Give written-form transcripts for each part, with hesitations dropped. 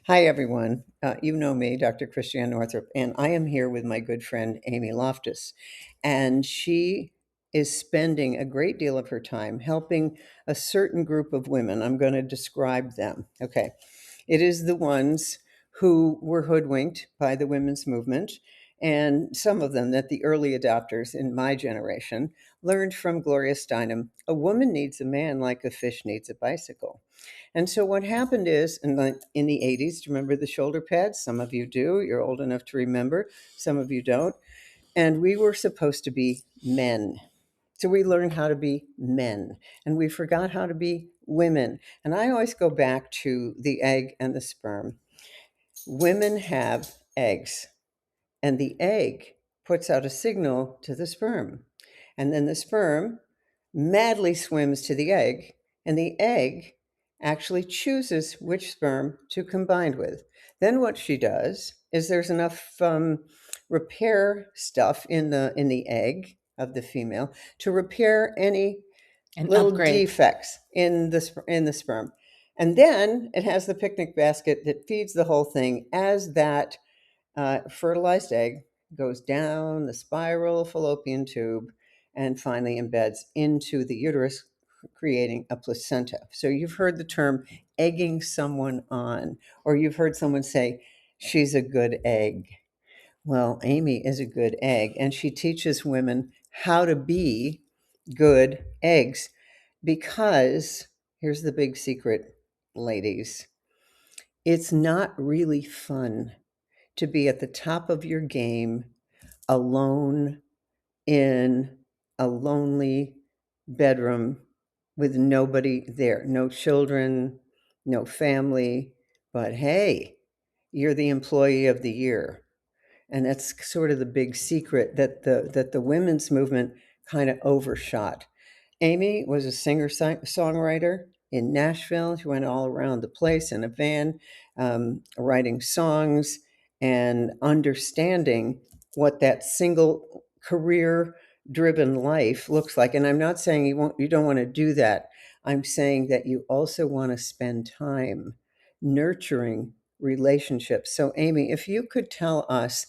Hi, everyone. You know me, Dr. Christiane Northrup, and I am here with my good friend Amy Loftus. And she is spending a great deal of her time helping a certain group of women. I'm going to describe them. Okay. It is the ones who were hoodwinked by the women's movement, and some of them that the early adopters in my generation learned from Gloria Steinem. A woman needs a man like a fish needs a bicycle. And so what happened is in the 80s, do you remember the shoulder pads? Some of you do. You're old enough to remember. Some of you don't. And we were supposed to be men. So we learned how to be men and we forgot how to be women. And I always go back to the egg and the sperm. Women have eggs, and the egg puts out a signal to the sperm. And then the sperm madly swims to the egg, and the egg actually chooses which sperm to combine with. Then what she does is there's enough repair stuff in the egg of the female to repair any An little upgrade. defects in the sperm. And then it has the picnic basket that feeds the whole thing as that fertilized egg goes down the spiral fallopian tube and finally embeds into the uterus, creating a placenta. So you've heard the term egging someone on, or you've heard someone say, she's a good egg. Well, Amy is a good egg, and she teaches women how to be good eggs because here's the big secret, ladies, it's not really fun to be at the top of your game alone in a lonely bedroom with nobody there, no children, no family, but hey, you're the employee of the year. And that's sort of the big secret that the women's movement kind of overshot. Amy was a singer songwriter in Nashville. She went all around the place in a van, writing songs and understanding what that single career driven life looks like. And I'm not saying you don't want to do that. I'm saying that you also want to spend time nurturing relationships. So, Amy, if you could tell us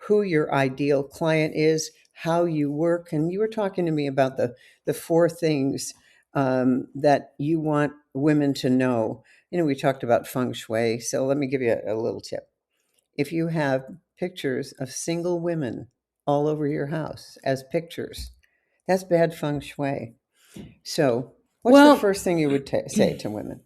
who your ideal client is, how you work, and you were talking to me about the four things that you want women to know. You know, we talked about feng shui, so let me give you a little tip. If you have pictures of single women all over your house as pictures, that's bad feng shui. So, what's the Well, first thing you would say to women?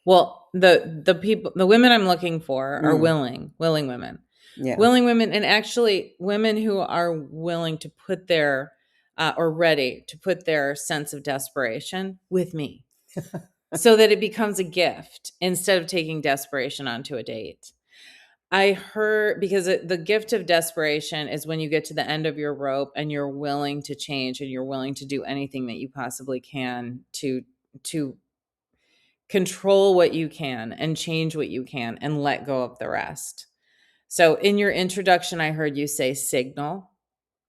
the women I'm looking for are Mm, willing women, yeah. and actually women who are willing to put their or ready to put their sense of desperation with me, so that it becomes a gift instead of taking desperation onto a date. I heard because the gift of desperation is when you get to the end of your rope and you're willing to change and you're willing to do anything that you possibly can to control what you can and change what you can and let go of the rest. So in your introduction, I heard you say signal.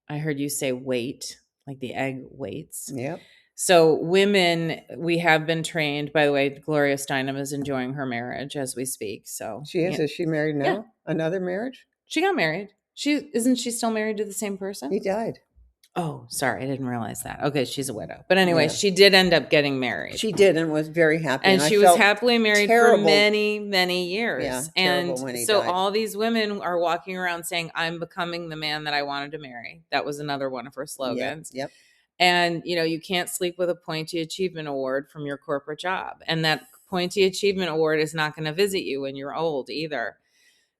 I heard you say wait, like the egg waits. Yep. So women, we have been trained. By the way, Gloria Steinem is enjoying her marriage as we speak. So She is. yeah, Is she married yeah, now? Another marriage? she got married. She still married to the same person? He died. Oh, sorry, I didn't realize that. Okay, she's a widow. But anyway, Yeah. she did end up getting married. She did and was very happy. And And I she was felt happily married for terrible. many, many Yeah, years. And terrible when he so died. all these women are walking around saying, I'm becoming the man that I wanted to marry. That was another one of her Yeah, slogans. yep. And, you can't sleep with a pointy achievement award from your corporate job. And that pointy achievement award is not going to visit you when you're old either.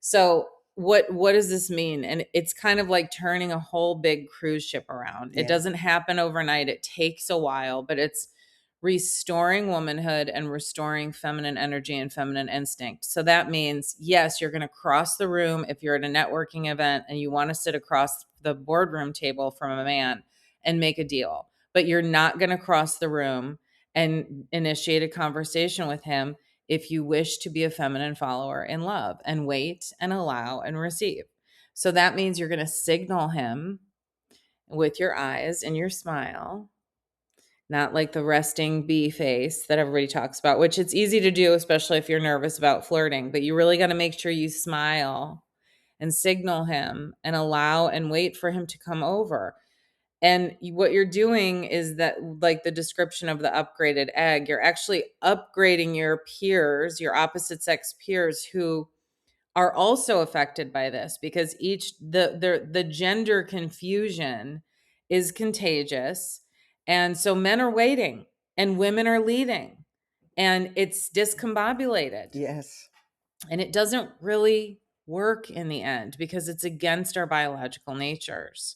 So what does this mean? And it's kind of like turning a whole big cruise ship around. It Yeah. doesn't happen overnight. It takes a while, but it's restoring womanhood and restoring feminine energy and feminine instinct. So that means, yes, you're going to cross the room if you're at a networking event and you want to sit across the boardroom table from a man and make a deal, but you're not going to cross the room and initiate a conversation with him if you wish to be a feminine follower in love and wait and allow and receive. So that means you're going to signal him with your eyes and your smile not like the resting bee face that everybody talks about, which it's easy to do, especially if you're nervous about flirting, but you really got to make sure you smile and signal him and allow and wait for him to come over. And what you're doing is that, like the description of the upgraded egg, you're actually upgrading your peers, your opposite sex peers who are also affected by this, because the gender confusion is contagious. And so men are waiting and women are leading, and it's discombobulated. Yes. And it doesn't really work in the end because it's against our biological natures.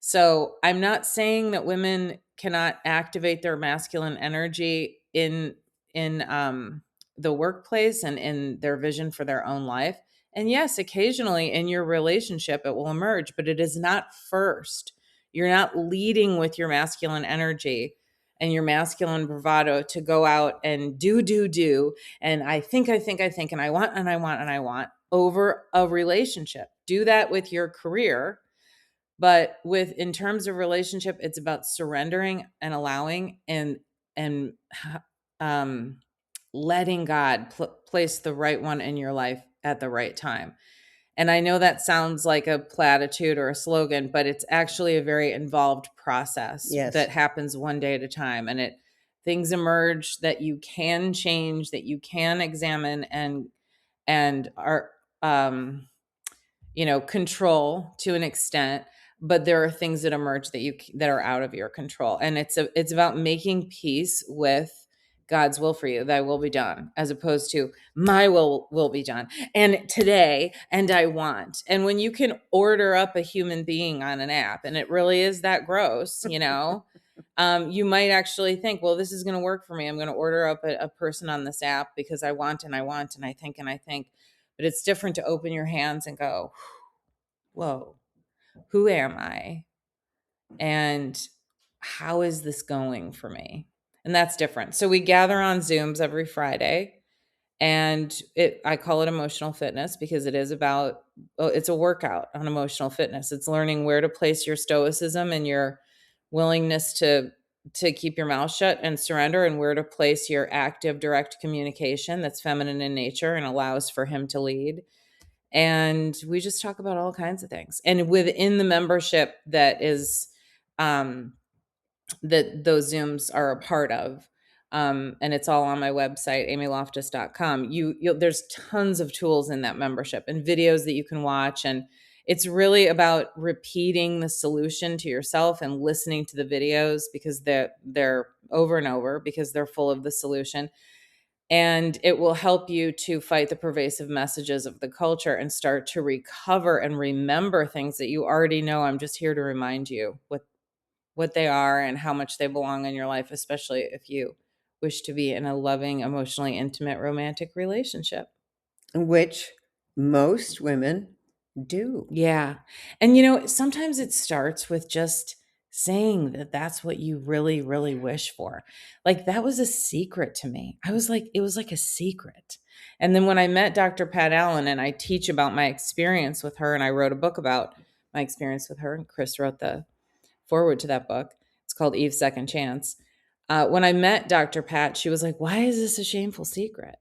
So I'm not saying that women cannot activate their masculine energy in the workplace and in their vision for their own life. And yes, occasionally in your relationship it will emerge, but it is not first. You're not leading with your masculine energy and your masculine bravado to go out and do and I think and I want over a relationship. Do that with your career. But in terms of relationship, it's about surrendering and allowing and um, letting God place the right one in your life at the right time. And I know that sounds like a platitude or a slogan, but it's actually a very involved process Yes. that happens one day at a time. And things emerge that you can change, that you can examine and are control to an extent, but there are things that emerge that are out of your control. And it's about making peace with God's will for you. Thy will be done, as opposed to my will be done. And today, and I want. And when you can order up a human being on an app, and it really is that gross, you might actually think, well, this is going to work for me. I'm going to order up a person on this app because I want and I want and I think and I think. But it's different to open your hands and go, whoa, who am I? And how is this going for me? And that's different. So we gather on Zooms every Friday, and I call it emotional fitness because it's a workout on emotional fitness. It's learning where to place your stoicism and your willingness to keep your mouth shut and surrender, and where to place your active direct communication that's feminine in nature and allows for him to lead. And we just talk about all kinds of things. And within the membership that is that those Zooms are a part of, and it's all on my website, amyloftus.com. There's tons of tools in that membership and videos that you can watch. And it's really about repeating the solution to yourself and listening to the videos because they're over and over because they're full of the solution. And it will help you to fight the pervasive messages of the culture and start to recover and remember things that you already know. I'm just here to remind you what they are and how much they belong in your life, especially if you wish to be in a loving, emotionally intimate, romantic relationship. Which most women do. Yeah. And sometimes it starts with just saying that that's what you really, really wish for. Like that was a secret to me. I was like, it was like a secret. And then when I met Dr. Pat Allen and I teach about my experience with her, and I wrote a book about my experience with her, and Chris wrote the forward to that book. It's called Eve's Second Chance. When I met Dr. Pat, she was like, why is this a shameful secret?